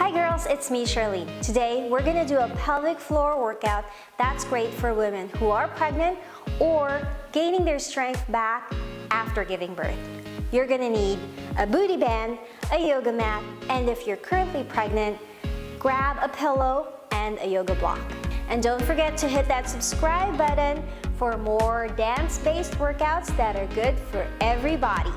Hi girls, it's me Charlene. Today we're gonna do a pelvic floor workout that's great for women who are pregnant or gaining their strength back after giving birth. You're gonna need a booty band, a yoga mat, and if you're currently pregnant, grab a pillow and a yoga block. And don't forget to hit that subscribe button for more dance-based workouts that are good for everybody.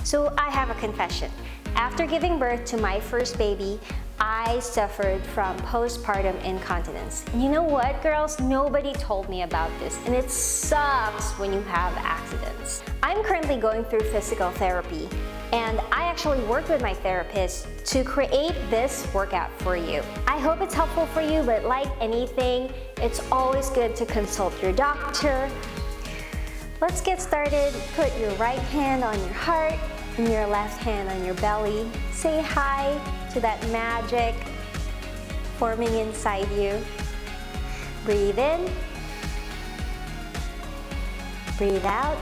So I have a confession. After giving birth to my first baby, I suffered from postpartum incontinence. And you know what, girls? Nobody told me about this, and it sucks when you have accidents. I'm currently going through physical therapy, and I actually worked with my therapist to create this workout for you. I hope it's helpful for you, but like anything, it's always good to consult your doctor. Let's get started. Put your right hand on your heart and your left hand on your belly. Say hi to that magic forming inside you. Breathe in. Breathe out.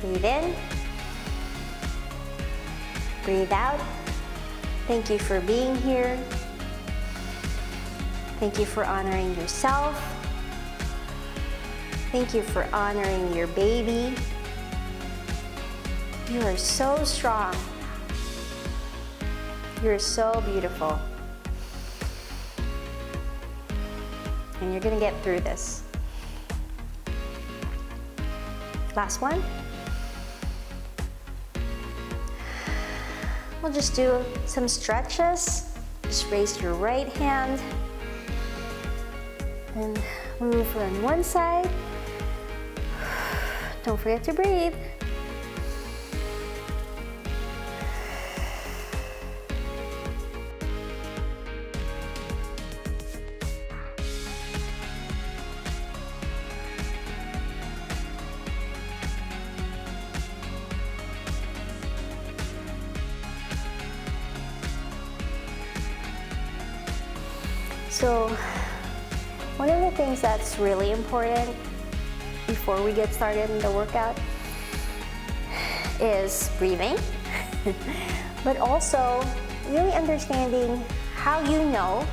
Breathe in. Breathe out. Thank you for being here. Thank you for honoring yourself. Thank you for honoring your baby. You are so strong. You're so beautiful. And you're gonna get through this. Last one. We'll just do some stretches. Just raise your right hand and move on one side. Don't forget to breathe. So, one of the things that's really important before we get started in the workout is breathing, but also really understanding how you know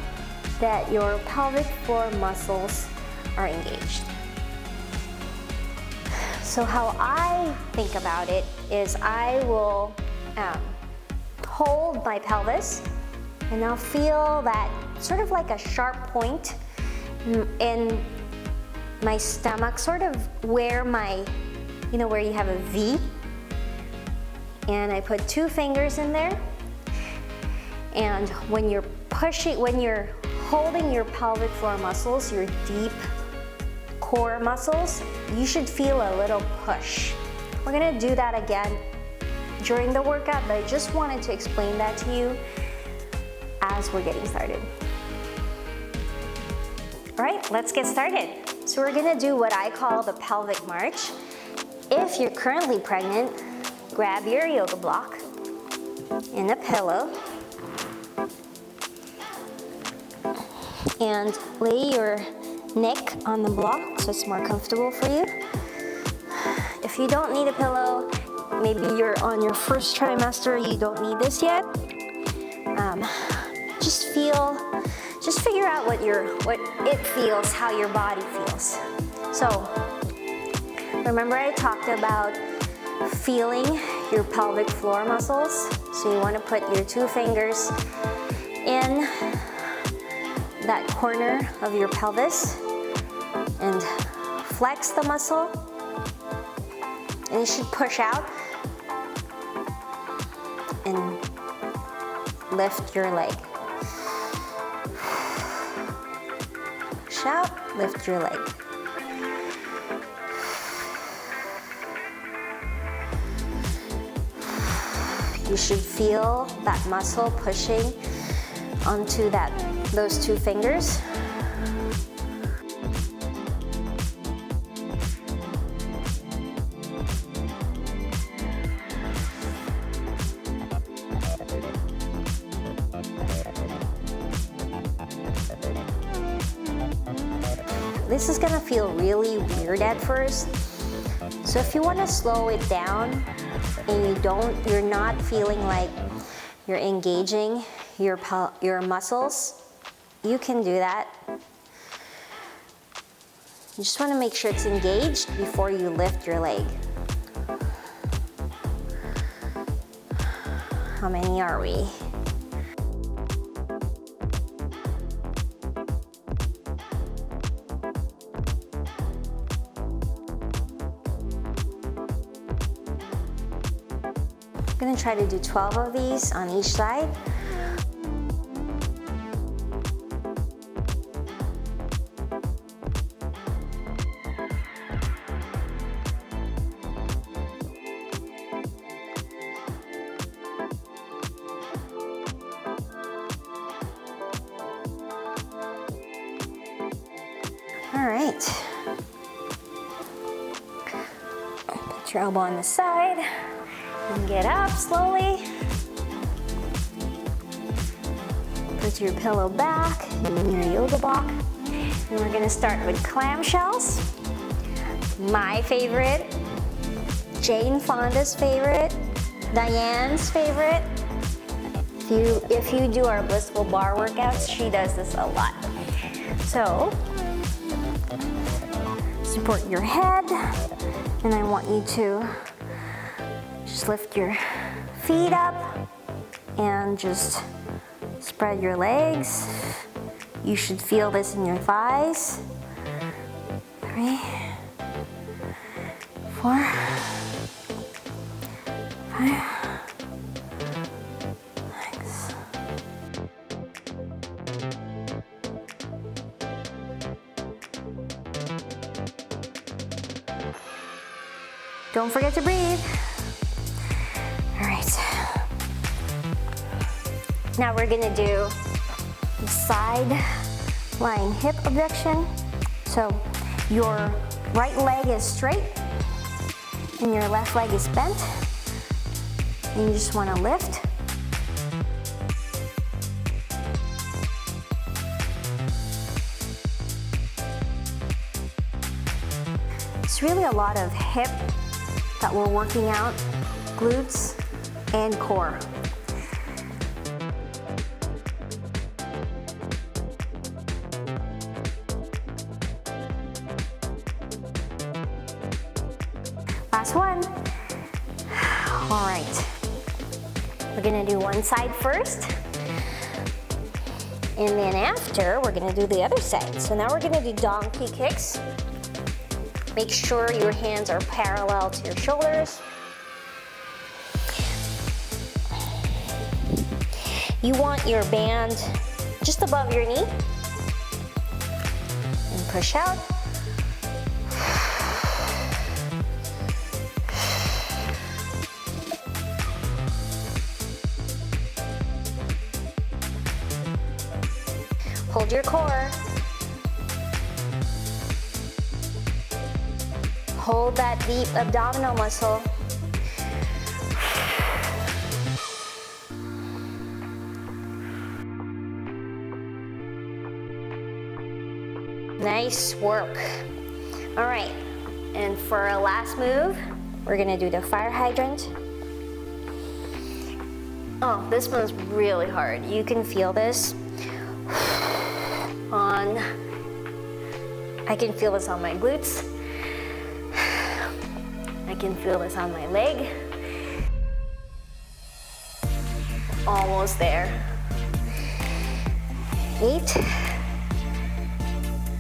that your pelvic floor muscles are engaged. So how I think about it is I will hold my pelvis and I'll feel that sort of like a sharp point in my stomach, sort of where my, you know, where you have a V. And I put 2 fingers in there. And when you're pushing, when you're holding your pelvic floor muscles, your deep core muscles, you should feel a little push. We're gonna do that again during the workout, but I just wanted to explain that to you as we're getting started. All right, let's get started. So we're gonna do what I call the pelvic march. If you're currently pregnant, grab your yoga block and a pillow and lay your neck on the block so it's more comfortable for you. If you don't need a pillow, maybe you're on your first trimester, you don't need this yet. Just figure out what it feels, how your body feels. So, remember I talked about feeling your pelvic floor muscles. So you want to put your 2 fingers in that corner of your pelvis and flex the muscle. And you should push out and lift your leg. Push out, lift your leg. You should feel that muscle pushing onto those 2 fingers. this is gonna feel really weird at first. So if you wanna slow it down and you're not feeling like you're engaging your muscles, you can do that. You just wanna make sure it's engaged before you lift your leg. How many are we? I'm gonna try to do 12 of these on each side. All right. Put your elbow on the side and get up slowly. Put your pillow back in your yoga block. And we're gonna start with clamshells. My favorite, Jane Fonda's favorite, Diane's favorite. If you do our blissful bar workouts, she does this a lot. So, support your head, and I want you to just lift your feet up and just spread your legs. You should feel this in your thighs. 3, 4, 5, 6. Don't forget to breathe. All right. Now we're gonna do the side lying hip abduction. So your right leg is straight and your left leg is bent. And you just wanna lift. It's really a lot of hip that we're working out, glutes and core. Last one. All right. We're gonna do one side first, and then after, we're gonna do the other side. So now we're gonna do donkey kicks. Make sure your hands are parallel to your shoulders. You want your band just above your knee. And push out. Hold your core. Hold that deep abdominal muscle. Nice work. All right, and for our last move, we're gonna do the fire hydrant. Oh, this one's really hard. You can feel this I can feel this on my glutes. I can feel this on my leg. Almost there. 8,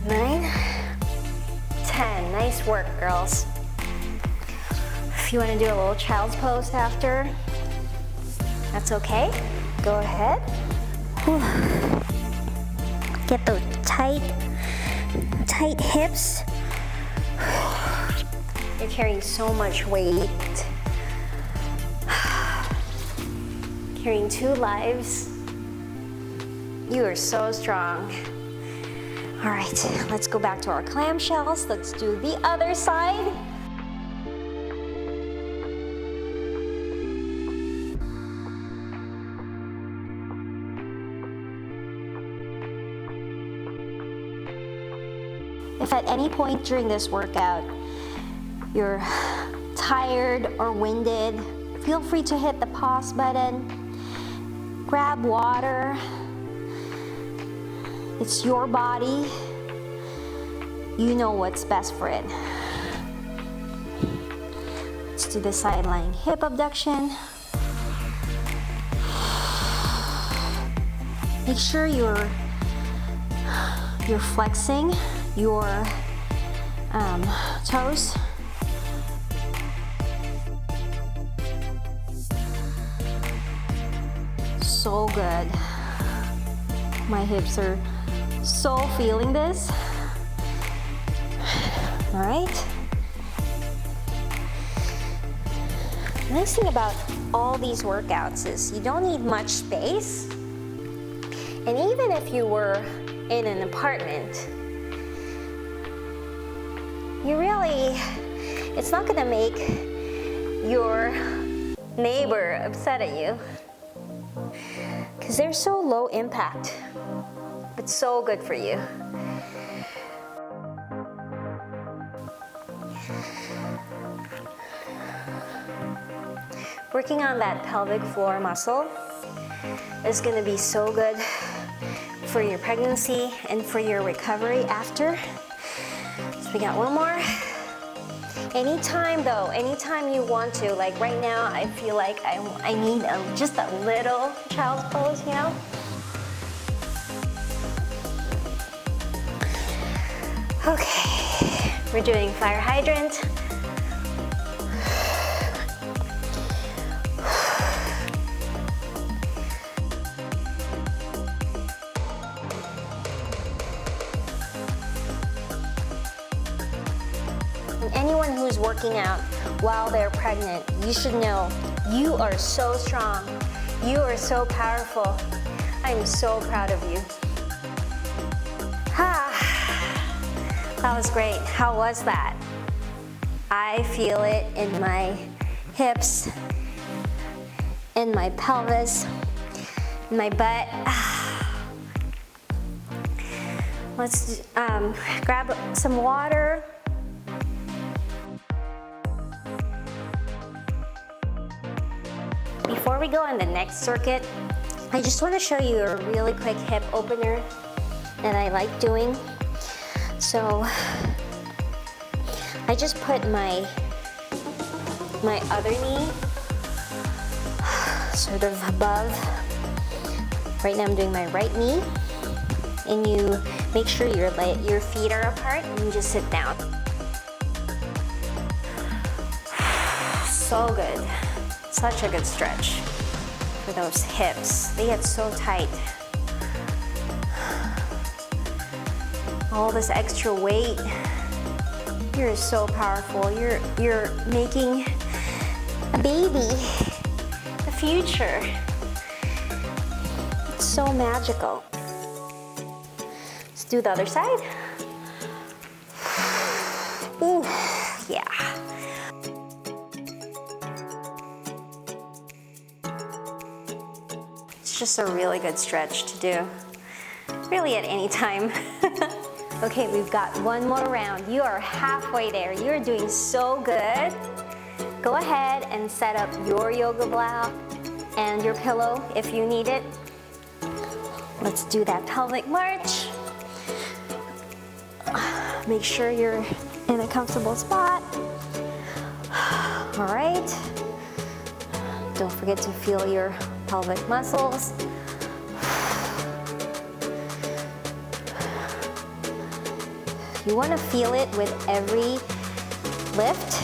9, 10. Nice work, girls. If you want to do a little child's pose after, that's okay. Go ahead. Whew. Get those tight hips. You're carrying so much weight. Carrying 2 lives. You are so strong. All right, let's go back to our clamshells. Let's do the other side. if at any point during this workout you're tired or winded, feel free to hit the pause button, grab water. It's your body. You know what's best for it. Let's do the side-lying hip abduction. Make sure you're flexing your toes. So good. My hips are so feeling this. All right. The nice thing about all these workouts is you don't need much space. And even if you were in an apartment, it's not gonna make your neighbor upset at you because they're so low impact, but so good for you. Working on that pelvic floor muscle is going to be so good for your pregnancy and for your recovery after. So we got one more. Anytime though, anytime you want to, like right now, I feel like I need just a little child's pose, you know? Okay, we're doing fire hydrant. Anyone who's working out while they're pregnant, you should know you are so strong. You are so powerful. I'm so proud of you. That was great. How was that? I feel it in my hips, in my pelvis, in my butt. Let's grab some water. Before we go on the next circuit, I just want to show you a really quick hip opener that I like doing. So I just put my other knee sort of above. Right now I'm doing my right knee, and you make sure your feet are apart and you just sit down. So good. Such a good stretch for those hips. They get so tight. All this extra weight. You're so powerful. You're making a baby, the future. It's so magical. Let's do the other side. Ooh, yeah. It's just a really good stretch to do, really at any time. Okay, we've got one more round. You are halfway there. You're doing so good. Go ahead and set up your yoga block and your pillow if you need it. Let's do that pelvic march. Make sure you're in a comfortable spot. All right. Don't forget to feel your pelvic muscles. You want to feel it with every lift.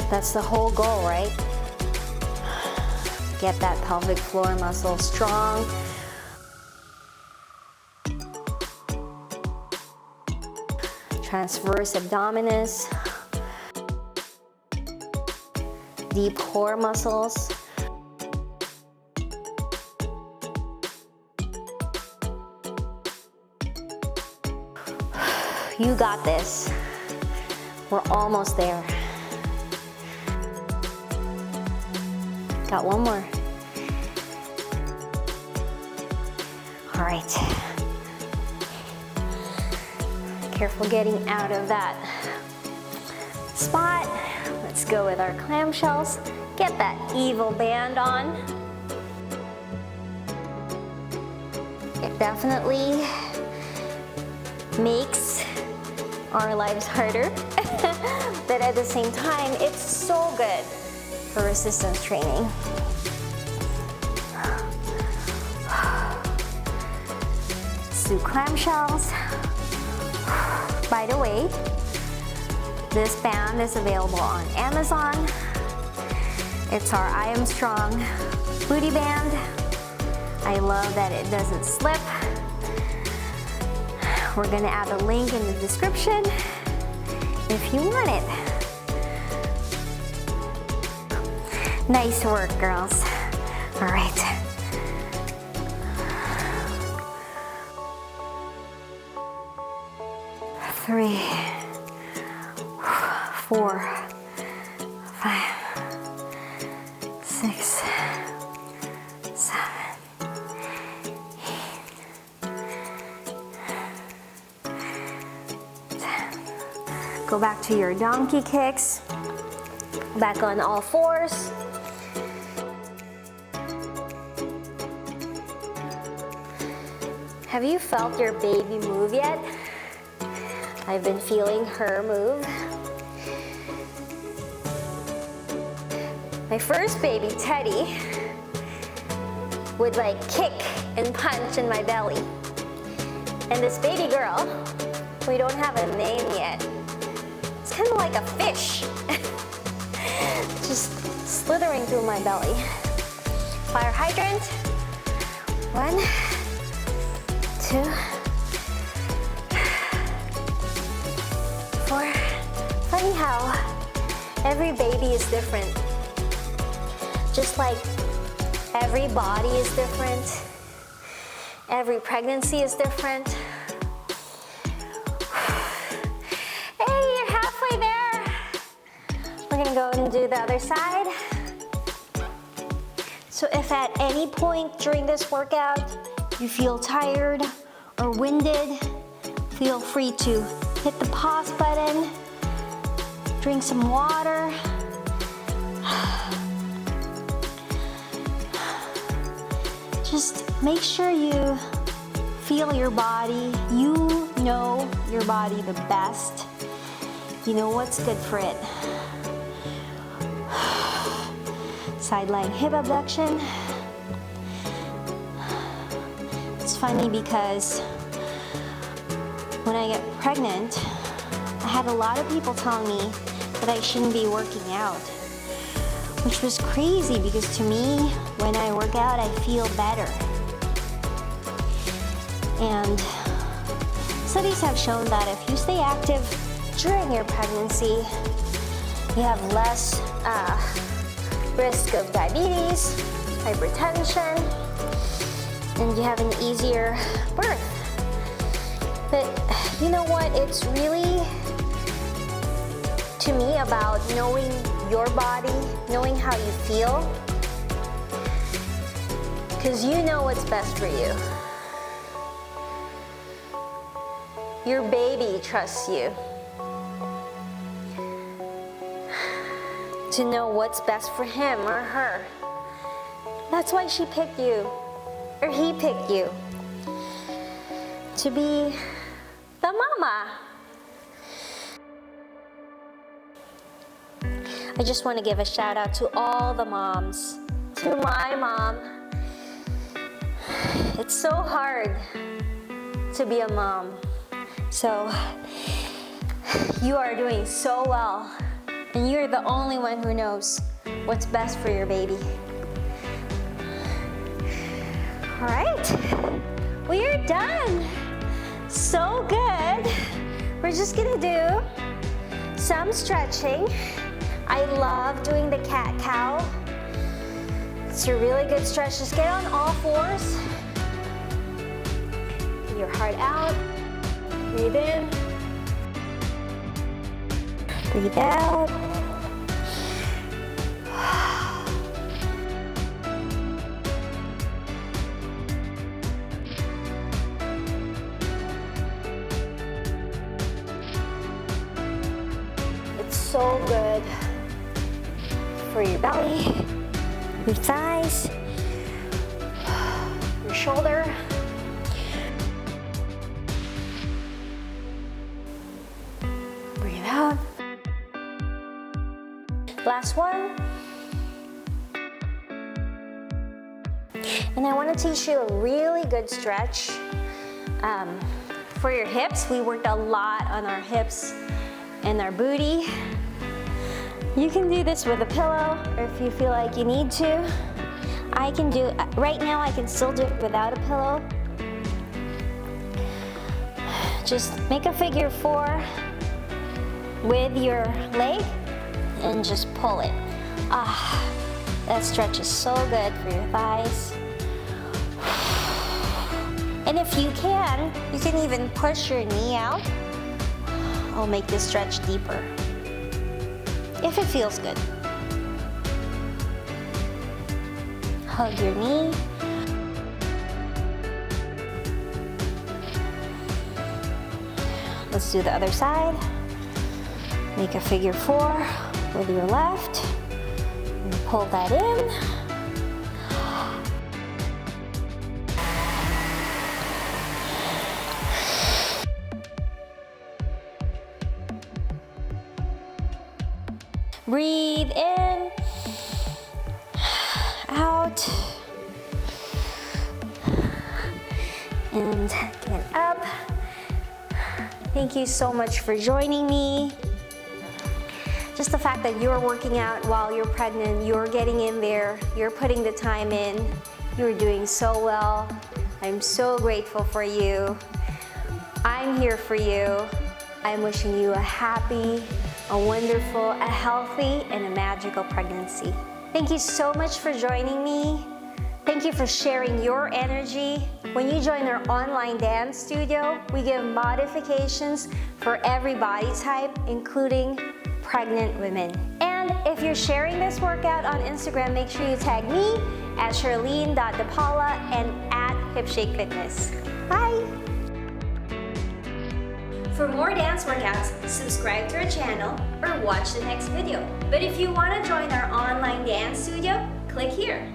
That's the whole goal, right? Get that pelvic floor muscle strong. Transverse abdominis. Deep core muscles. You got this. We're almost there. Got one more. All right. Careful getting out of that spot. Let's go with our clamshells. Get that evil band on. It definitely makes our lives harder, but at the same time, it's so good for resistance training. Let's do clamshells. By the way, this band is available on Amazon. It's our I Am Strong booty band. I love that it doesn't slip. We're gonna add a link in the description if you want it. Nice work, girls. All right. Three, 4, 5, 6, 7, 8, 10. Go back to your donkey kicks. Back on all fours. Have you felt your baby move yet? I've been feeling her move. My first baby, Teddy, would like kick and punch in my belly. And this baby girl, we don't have a name yet. It's kind of like a fish, just slithering through my belly. Fire hydrant. 1, 2, 4. Funny how every baby is different. Just like every body is different, every pregnancy is different. Hey, you're halfway there. We're gonna go and do the other side. So if at any point during this workout you feel tired or winded, feel free to hit the pause button, drink some water. Just make sure you feel your body. You know your body the best. You know what's good for it. Side-lying hip abduction. It's funny because when I get pregnant, I had a lot of people telling me that I shouldn't be working out, which was crazy because to me, when I work out, I feel better. And studies have shown that if you stay active during your pregnancy, you have less risk of diabetes, hypertension, and you have an easier birth. But you know what? It's really, to me, about knowing your body, knowing how you feel, because you know what's best for you. Your baby trusts you to know what's best for him or her. That's why she picked you, or he picked you, to be the mama. I just want to give a shout out to all the moms, to my mom. It's so hard to be a mom. So you are doing so well, and you're the only one who knows what's best for your baby. All right, we are done. So good. We're just gonna do some stretching. I love doing the cat-cow. It's a really good stretch. Just get on all fours. Your heart out. Breathe in. Breathe out. It's so good for your belly, your thighs, your shoulder. Breathe out. Last one. And I want to teach you a really good stretch for your hips. We worked a lot on our hips and our booty. You can do this with a pillow, or if you feel like you need to. I can do, right now I can still do it without a pillow. Just make a figure 4 with your leg and just pull it. That stretch is so good for your thighs. And if you can even push your knee out. I'll make this stretch deeper, if it feels good. Hug your knee. Let's do the other side. Make a figure 4 with your left. And pull that in. Breathe in, out, and get up. Thank you so much for joining me. Just the fact that you're working out while you're pregnant, you're getting in there, you're putting the time in, you're doing so well. I'm so grateful for you. I'm here for you. I'm wishing you a happy, a wonderful, a healthy, and a magical pregnancy. Thank you so much for joining me. Thank you for sharing your energy. When you join our online dance studio, we give modifications for every body type, including pregnant women. And if you're sharing this workout on Instagram, make sure you tag me at charlene.depaula and at HipShakeFitness. Bye! For more dance workouts, subscribe to our channel or watch the next video. But if you want to join our online dance studio, click here.